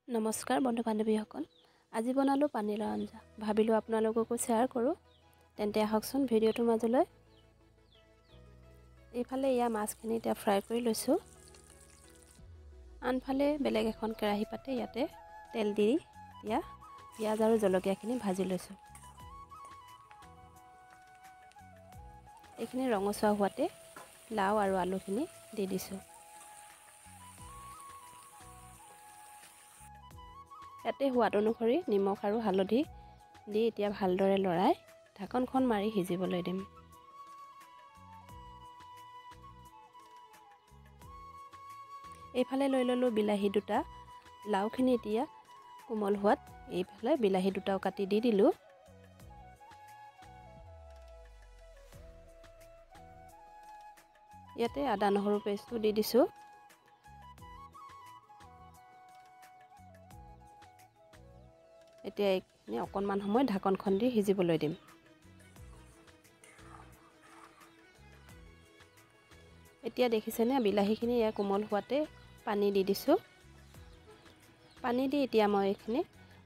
নমস্কাৰ বন্ধু বান্ধৱীসকল, আজি বনালোঁ পানীলাও আঞ্জা। ভাবিলোঁ আপোনালোককো শ্বেয়াৰ কৰোঁ। তেন্তে আহকচোন ভিডিঅ'টোৰ মাজলৈ। এইফালে ইয়াৰ মাছখিনি এতিয়া ফ্ৰাই কৰি লৈছোঁ। আনফালে বেলেগ এখন কেৰাহী পাতি ইয়াতে তেল দি এতিয়া পিঁয়াজ আৰু জলকীয়াখিনি ভাজি লৈছোঁ। এইখিনি ৰঙচুৱা হোৱাতে লাও আৰু আলুখিনি দি দিছোঁ। ইয়াতে সোৱাদ অনুসৰি নিমখ আৰু হালধি দি এতিয়া ভালদৰে লৰাই ঢাকনখন মাৰি সিজিবলৈ দিম। এইফালে লৈ ল'লোঁ বিলাহী দুটা। লাওখিনি এতিয়া কোমল হোৱাত এইফালে বিলাহী দুটাও কাটি দি দিলোঁ। ইয়াতে আদা নহৰু পেষ্টটো দি দিছোঁ। এতিয়া এইখিনি অকণমান সময় ঢাকনখন দি সিজিবলৈ দিম। এতিয়া দেখিছেনে বিলাহীখিনি ইয়াৰ কোমল হোৱাতে পানী দি দিছোঁ। পানী দি এতিয়া মই এইখিনি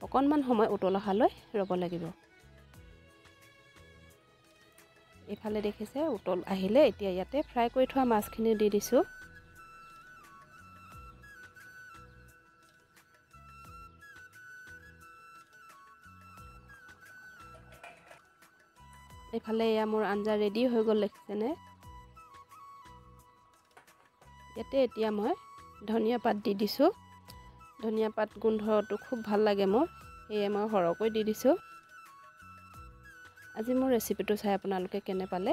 অকণমান সময় উতল অহালৈ ৰ'ব লাগিব। এইফালে দেখিছে উতল আহিলে এতিয়া ইয়াতে ফ্ৰাই কৰি থোৱা মাছখিনি দি দিছোঁ। এইফালে এয়া মোৰ আঞ্জা ৰেডি হৈ গ'ল দেখিছেনে। ইয়াতে এতিয়া মই ধনিয়া পাত দি দিছোঁ। ধনিয়া পাত গোন্ধটো খুব ভাল লাগে মোৰ, সেয়ে মই সৰহকৈ দি দিছোঁ। আজি মোৰ ৰেচিপিটো চাই আপোনালোকে কেনে পালে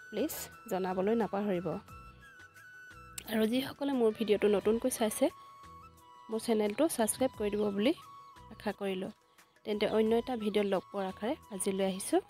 প্লিজ জনাবলৈ নাপাহৰিব। আৰু যিসকলে মোৰ ভিডিঅ'টো নতুনকৈ চাইছে মোৰ চেনেলটো ছাবস্ক্ৰাইব কৰি দিব বুলি আশা কৰিলোঁ। তেন্তে অন্য এটা ভিডিঅ'ত লগ পোৱাৰ আশাৰে আজিলৈ আহিছোঁ।